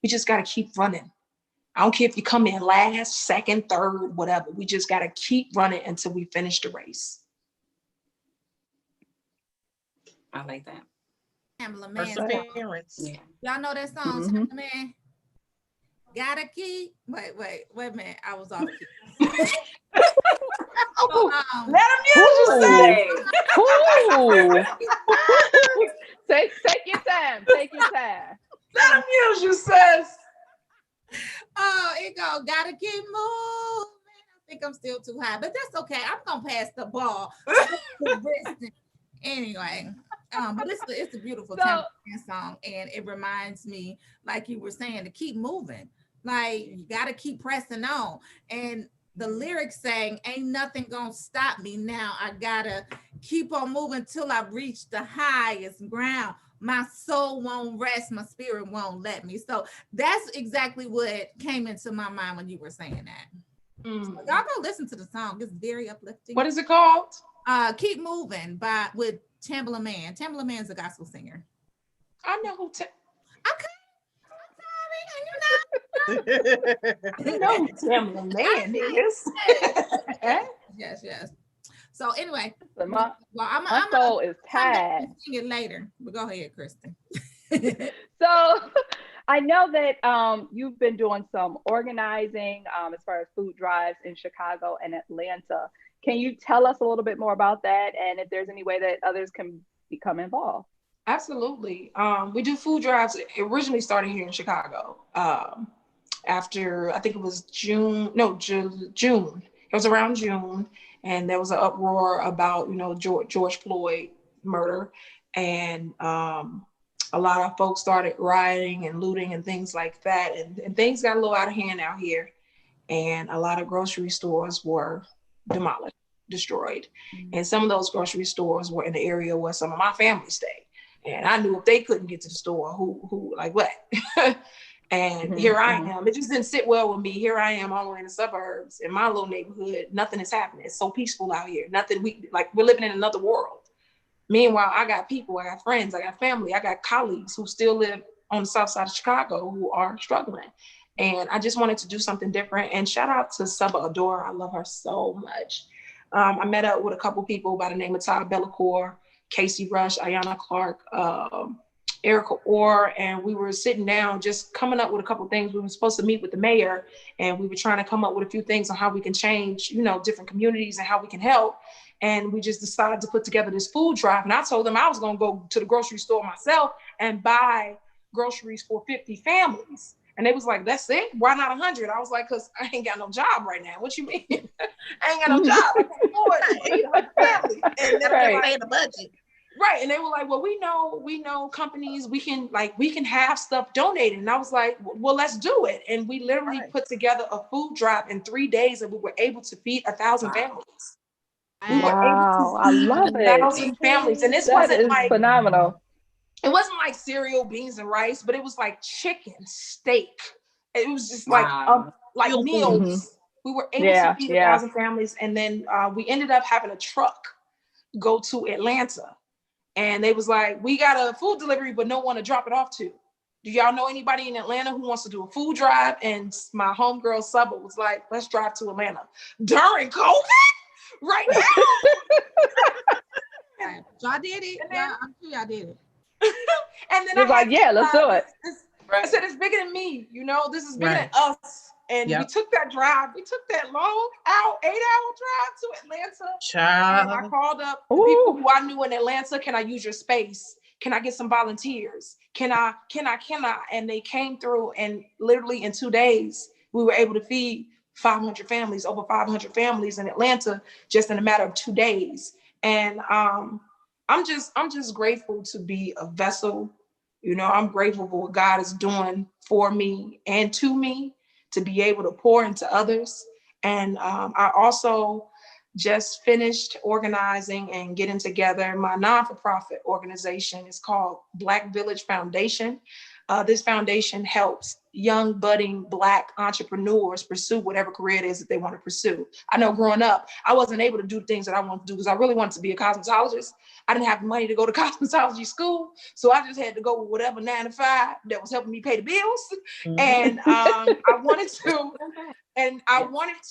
just gotta keep running. I don't care if you come in last, second, third, whatever. We just gotta keep running until we finish the race. I like that. Pamela Man. Perseverance. Yeah. Y'all know that song, Mm-hmm. Pamela Man? Gotta keep. Wait a minute. I was off key. Let him use you, Ooh. Take your time. Take your time. Let him use you, sis. Oh, it gotta keep moving. I think I'm still too high, but that's okay. I'm gonna pass the ball. Anyway, but it's a beautiful song, and it reminds me, like you were saying, to keep moving. Like you gotta keep pressing on. And the lyrics saying, "Ain't nothing gonna stop me now. I gotta keep on moving till I reach the highest ground. My soul won't rest, my spirit won't let me." So that's exactly what came into my mind when you were saying that. So y'all go listen to the song. It's very uplifting. What is it called? Keep Moving with Pamela Man. Pamela Man's a gospel singer. I know who. Okay. I'm sorry. You know who Pamela Man is. Yes. So anyway, My soul is tired. Sing it later. But go ahead, Christen. So I know that you've been doing some organizing as far as food drives in Chicago and Atlanta. Can you tell us a little bit more about that, and if there's any way that others can become involved? Absolutely. We do food drives. It originally started here in Chicago. After, I think it was June. It was around June, and there was an uproar about, George Floyd murder, and a lot of folks started rioting and looting and things like that, and things got a little out of hand out here, and a lot of grocery stores were demolished, destroyed. And some of those grocery stores were in the area where some of my family stayed. And I knew if they couldn't get to the store, who like what? And here I am. It just didn't sit well with me. Here I am all the way in the suburbs in my little neighborhood. Nothing is happening. It's so peaceful out here. We're living in another world. Meanwhile, I got people, I got friends, I got family, I got colleagues who still live on the south side of Chicago who are struggling. And I just wanted to do something different. And shout out to Saba Adora. I love her so much. I met up with a couple people by the name of Todd Bellacore, Casey Rush, Ayanna Clark, Erica Orr, and we were sitting down just coming up with a couple things. We were supposed to meet with the mayor, and we were trying to come up with a few things on how we can change, different communities and how we can help. And we just decided to put together this food drive. And I told them I was going to go to the grocery store myself and buy groceries for 50 families. And they was like, "That's it? Why not 100? I was like, "Cause I ain't got no job right now." "What you mean?" "I ain't got no job. I can't afford to feed 100 families." And they're paying the budget. Right. And they were like, "Well, we know companies, we can have stuff donated." And I was like, "Well, let's do it." And we literally put together a food drive in 3 days, and we were able to feed 1,000 families. We were able to feed 1,000 families. And this wasn't like phenomenal. it wasn't like cereal, beans, and rice, but it was like chicken, steak. It was just like meals. Mm-hmm. We were able to feed 1,000 families, and then we ended up having a truck go to Atlanta, and they was like, we got a food delivery, but no one to drop it off to. Do y'all know anybody in Atlanta who wants to do a food drive? And my homegirl Suba was like, let's drive to Atlanta during COVID, right now. Y'all did it. Yeah, I'm sure y'all did it. And then I was like, yeah, let's do it. I said, it's bigger than me, this is bigger than us. And we took that drive. We took that long 8-hour drive to Atlanta. Child. And I called up the people who I knew in Atlanta. Can I use your space? Can I get some volunteers? Can I? And they came through, and literally in 2 days, we were able to feed 500 families, over 500 families in Atlanta, just in a matter of 2 days. And I'm just grateful to be a vessel. I'm grateful for what God is doing for me and to me, to be able to pour into others. And I also just finished organizing and getting together my non-for-profit organization. It's called Black Village Foundation. This foundation helps young budding Black entrepreneurs pursue whatever career it is that they want to pursue. I know growing up, I wasn't able to do things that I wanted to do because I really wanted to be a cosmetologist. I didn't have money to go to cosmetology school, so I just had to go with whatever 9 to 5 that was helping me pay the bills. Mm-hmm. And I wanted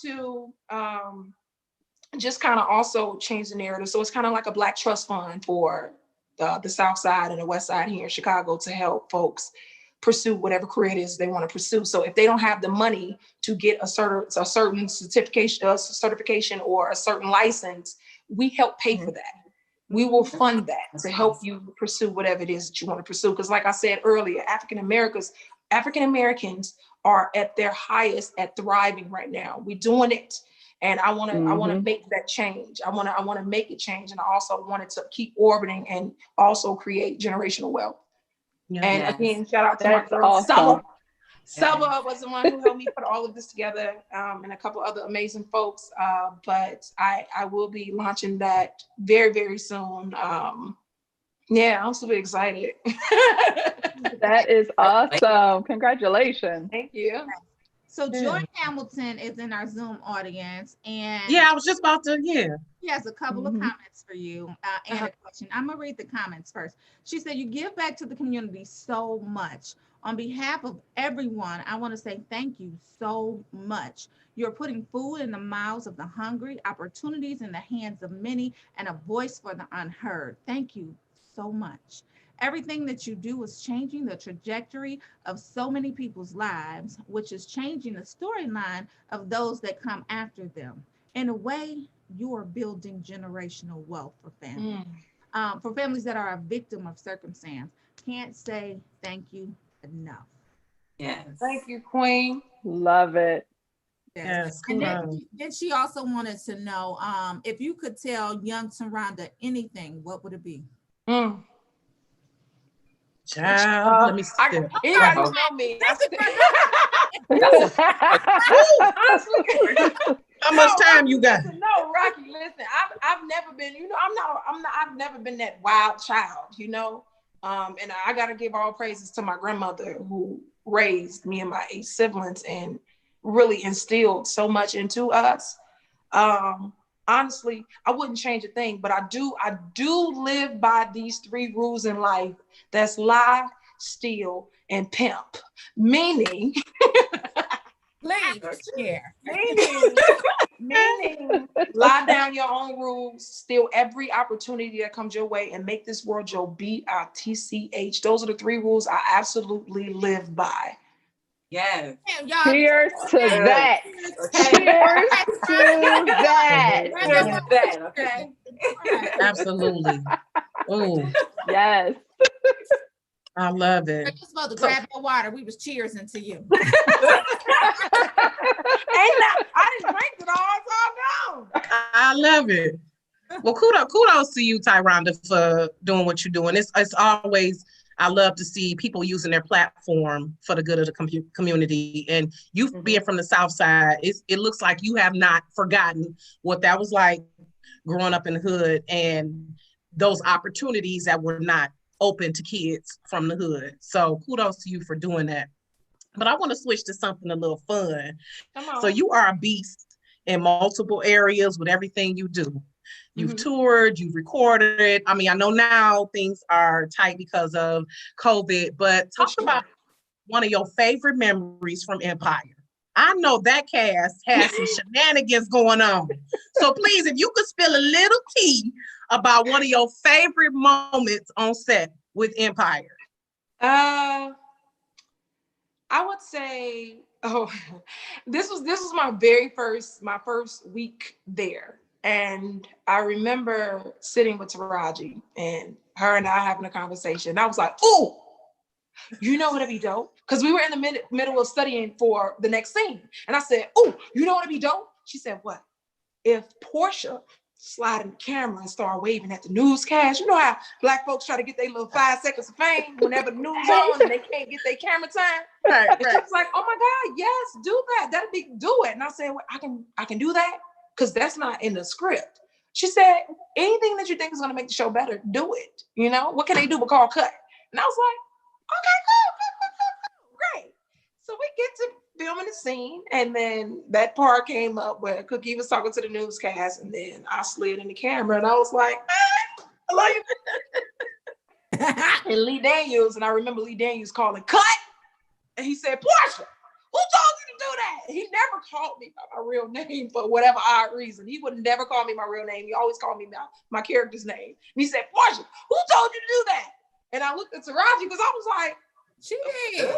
to just kind of also change the narrative. So it's kind of like a Black trust fund for the South Side and the West Side here in Chicago to help folks pursue whatever career it is they want to pursue. So if they don't have the money to get a certain certification or a certain license, we help pay for that. We will fund that to help you pursue whatever it is that you want to pursue. Because like I said earlier, African Americans are at their highest at thriving right now. We're doing it. And I want to make that change. I want to make it change. And I also wanted to keep orbiting and also create generational wealth. And again, shout out to my girl, Suba. Suba was the one who helped me put all of this together, and a couple other amazing folks. But I will be launching that very, very soon. I'm super excited. That is awesome. Congratulations. Thank you. So Joy Hamilton is in our Zoom audience, and I was just about to. She has a couple of comments for you and a question. I'm gonna read the comments first. She said, "You give back to the community so much. On behalf of everyone, I want to say thank you so much. You're putting food in the mouths of the hungry, opportunities in the hands of many, and a voice for the unheard. Thank you so much. Everything that you do is changing the trajectory of so many people's lives, which is changing the storyline of those that come after them. In a way, you are building generational wealth for families, for families that are a victim of circumstance. Can't say thank you enough." Yes. Thank you, Queen. Love it. Yes. And then she also wanted to know if you could tell young Taronda anything, what would it be? Child, let me see. You guys don't know me. How much time you got? No, Rocki, listen, I've never been, I've never been that wild child, and I gotta give all praises to my grandmother who raised me and my 8 siblings and really instilled so much into us. Honestly, I wouldn't change a thing, but I do live by these 3 rules in life. That's lie, steal, and pimp. Meaning, meaning lie down your own rules, steal every opportunity that comes your way, and make this world your BITCH. Those are the 3 rules I absolutely live by. Yes. Cheers to that. Cheers to that. Okay. Absolutely. Oh, yes. I love it. You're supposed to grab your water. We was cheersing to you. I didn't drink it all, so I know. I love it. Well, kudos to you, Taronda, for doing what you're doing. It's always, I love to see people using their platform for the good of the community. And you being from the South Side, it looks like you have not forgotten what that was like growing up in the hood and those opportunities that were not open to kids from the hood. So kudos to you for doing that. But I want to switch to something a little fun. Come on. So you are a beast in multiple areas with everything you do. You've toured, you've recorded. I mean, I know now things are tight because of COVID, but talk about one of your favorite memories from Empire. I know that cast has some shenanigans going on. So please, if you could spill a little tea about one of your favorite moments on set with Empire. I would say, this was my first week there. And I remember sitting with Taraji and her and I having a conversation. I was like, oh, you know what'd be dope? Because we were in the middle of studying for the next scene. And I said, oh, you know what'd be dope? She said, what? If Porsha slide in the camera and start waving at the newscast. You know how Black folks try to get their little 5 seconds of fame whenever the news on and they can't get their camera time. Right. And she was like, oh my God, yes, do that. Do it. And I said, well, I can do that because that's not in the script. She said, anything that you think is going to make the show better, do it. You know, what can they do but call cut? And I was like, okay, cool. Great. So we get to filming the scene, and then that part came up where Cookie was talking to the newscast, and then I slid in the camera, and I was like, I love you. And Lee Daniels, and I remember Lee Daniels calling cut, and he said, Porsha, who told you to do that? He never called me by my real name for whatever odd reason. He would never call me my real name. He always called me my character's name. And he said, Porsha, who told you to do that? And I looked at Taraji because I was like, she did. Okay.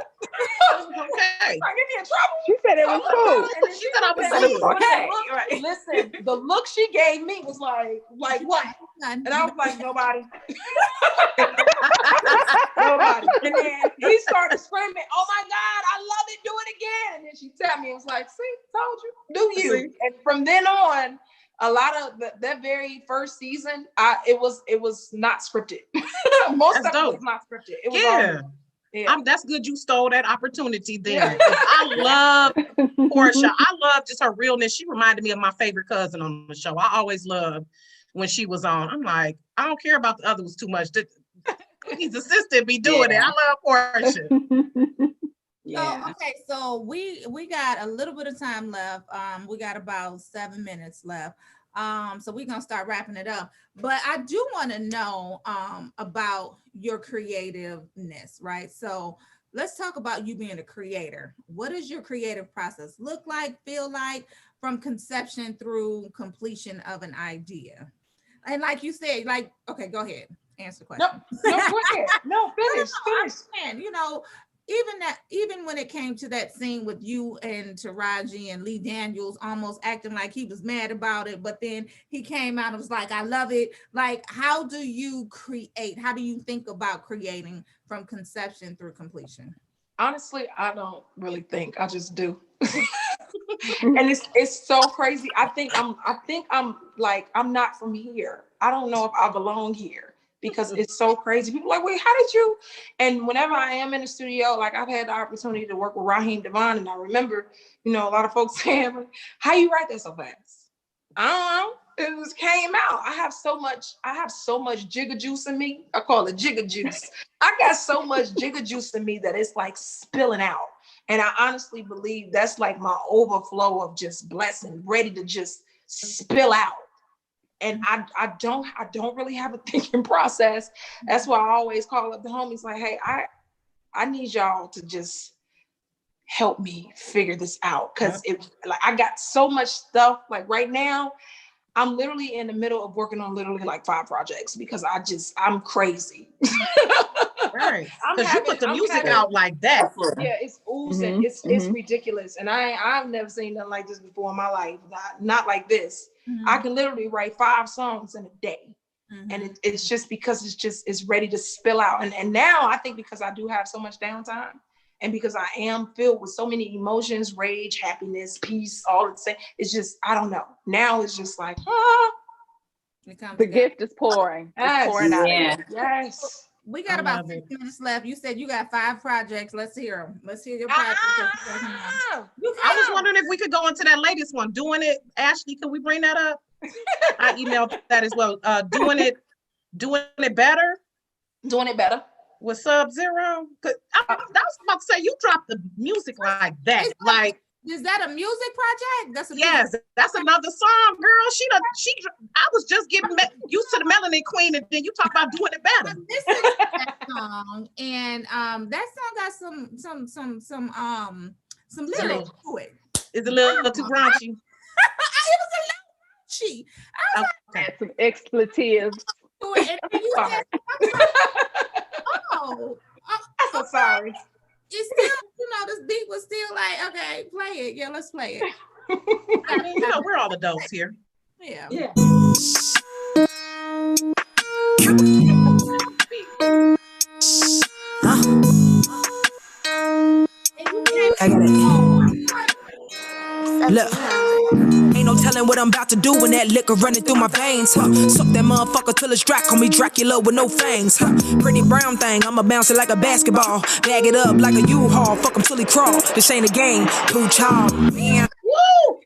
Get me in trouble. She said it was cool. She said I was okay. Right. Listen, the look she gave me was like what? And I was like, nobody. Nobody. And then he started screaming, oh my God, I love it, do it again. And then she tapped me and was like, see, told you, do you. And from then on, a lot of that very first season, it was not scripted. Most of it was not scripted. It was that's good you stole that opportunity there. I love Porsha. I love just her realness. She reminded me of my favorite cousin on the show. I always loved when she was on. I'm like, I don't care about the others too much. He's assistant be doing it. I love Porsha. So, okay, so we got a little bit of time left. We got about 7 minutes left. So we're gonna start wrapping it up. But I do want to know about your creativeness, right? So let's talk about you being a creator. What does your creative process look like, feel like, from conception through completion of an idea? And like you said, like, okay, go ahead, answer the question. No, go ahead. No, finish. You know, even when it came to that scene with you and Taraji and Lee Daniels almost acting like he was mad about it, but then he came out and was like, I love it. Like, how do you create? How do you think about creating from conception through completion? Honestly, I don't really think. I just do. And it's so crazy. I think I'm like, I'm not from here. I don't know if I belong here. Because it's so crazy. People are like, wait, how did you? And whenever I am in the studio, like I've had the opportunity to work with Raheem Devon, and I remember, a lot of folks saying, how you write that so fast? I don't know. It just came out. I have so much jigger juice in me. I call it jigger juice. I got so much jigger juice in me that it's like spilling out. And I honestly believe that's like my overflow of just blessing, ready to just spill out. And I don't really have a thinking process. That's why I always call up the homies like, hey, I need y'all to just help me figure this out. Cause I got so much stuff. Like right now, I'm literally in the middle of working on literally like 5 projects because I'm crazy. Right. Because you put the music out like that. Yeah, it's oozing. It's ridiculous. And I've never seen nothing like this before in my life. Not like this. Mm-hmm. I can literally write 5 songs in a day. Mm-hmm. And it's just because it's ready to spill out. And now I think because I do have so much downtime and because I am filled with so many emotions, rage, happiness, peace, all at the same, it's just, I don't know. Now it's just like, the gift is pouring. It's pouring out. Yes. We got about 6 minutes left. You said you got 5 projects. Let's hear them. Let's hear your projects. I was wondering if we could go into that latest one. Doing it, Ashley, can we bring that up? I emailed that as well. Doing it better. Doing it better. With Sub-Zero? I was about to say, you dropped the music like that. Like, is that a music project? That's a yes, that's another song, girl. I was just getting used to the Melanin Queen, and then you talk about doing it better. This is that song, and that song got some lyrics to it. It's a little too raunchy. It was a little raunchy. I was like, some expletives. And you said, oh, I'm so sorry. It's still, this beat was still like, okay, play it. Yeah, let's play it. I mean, we're all adults here. Yeah. I got it. Look. Ain't no telling what I'm about to do when that liquor running through my veins, huh? Suck that motherfucker till it's dry, call me Dracula with no fangs, huh? Pretty brown thing, I'ma bounce it like a basketball. Bag it up like a U-Haul, fuck him till he crawl. This ain't a game, too child. Man. Woo!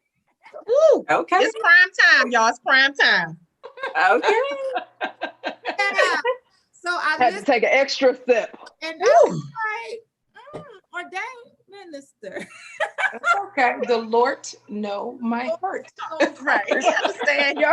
Woo! Okay. It's prime time, y'all. It's prime time. Okay. Yeah. So I had to take an extra sip. And I was like, ordained minister. That's okay. The Lord know my heart. Right. You understand? You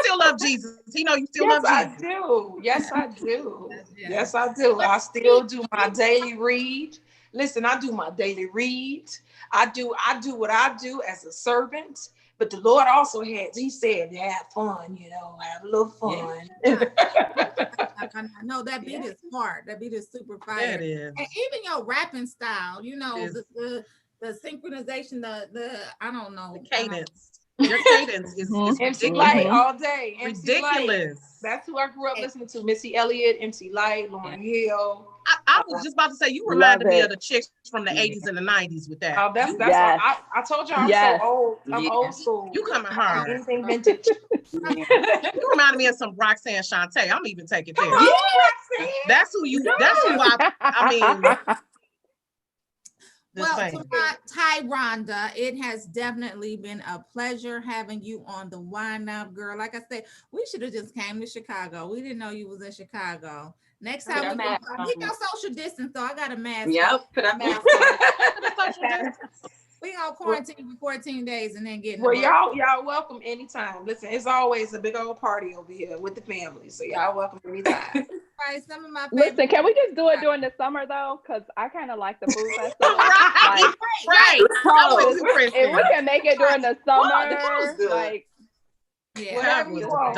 still love Jesus. You still love Jesus. I do. Yes, I do. Yes, I do. I still do my daily read. Listen, I do my daily read. I do what I do as a servant. But the Lord also he said, have fun, have a little fun. Yeah. I know that beat is hard. That beat is super fire. That is. And even your rapping style, the synchronization, the I don't know. The cadence. Your cadence is MC Light all day. Ridiculous. Light. That's who I grew up listening to. Missy Elliott, MC Light, Lauryn Hill. I was just about to say, you reminded me of the chicks from the 80s and the 90s with that. Oh, that's yes. I told you I'm so old. I'm old school. You coming hard. Anything vintage. You reminded me of some Roxanne Shante. I'm even taking there. That's who I mean. Well, Tyranda, it has definitely been a pleasure having you on the Wine Up, girl. Like I said, we should have just came to Chicago. We didn't know you was in Chicago. Next time we go social distance, so I got a mask. Yep, put a mask on. We gonna quarantine for 14 days and then get. Well, y'all welcome anytime. Listen, it's always a big old party over here with the family, so y'all welcome anytime. Right, some of my favorites. Listen, can we just do it during the summer though? Because I kind of like the food festival. Right. If we can make it during the summer, like. Yeah, whatever you want.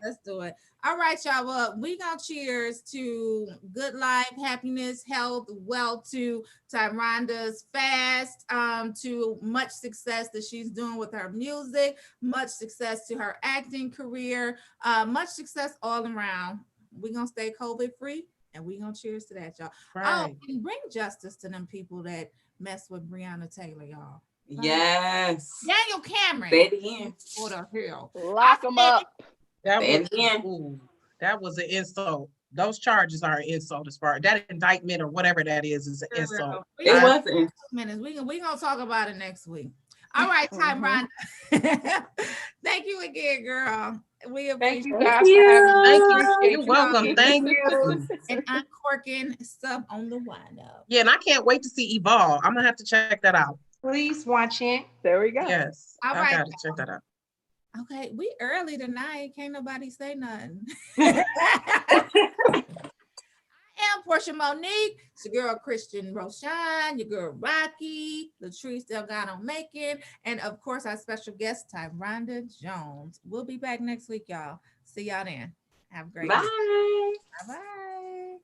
Let's do it. All right, y'all. Well, we gonna cheers to good life, happiness, health, wealth, to Tyranda's fast, to much success that she's doing with her music, much success to her acting career, much success all around. We're gonna stay COVID free, and we're gonna cheers to that, y'all. Right. Oh, and bring justice to them people that mess with Breonna Taylor, y'all. Yes. Daniel Cameron. Say it again. What the hell? Lock them up. That was an insult. Those charges are an insult as far as that indictment or whatever that is an insult. It wasn't. We're gonna talk about it next week. All right, Tyranda. Thank you again, girl. We appreciate you guys. Thank you. You're welcome. Thank you. And Uncorking stuff on the Wine Up. Yeah, and I can't wait to see Evolve. I'm gonna have to check that out. Please watch it. There we go. Yes. All I right. gotta check that out. Okay, we early tonight. Can't nobody say nothing. I am Porsha Monique. It's your girl Christen Rochon, your girl Rocki Latrice Delgado-Macon, and of course our special guest Tyranda Jones. We'll be back next week, y'all. See y'all then. Have a great day. Bye. Bye-bye.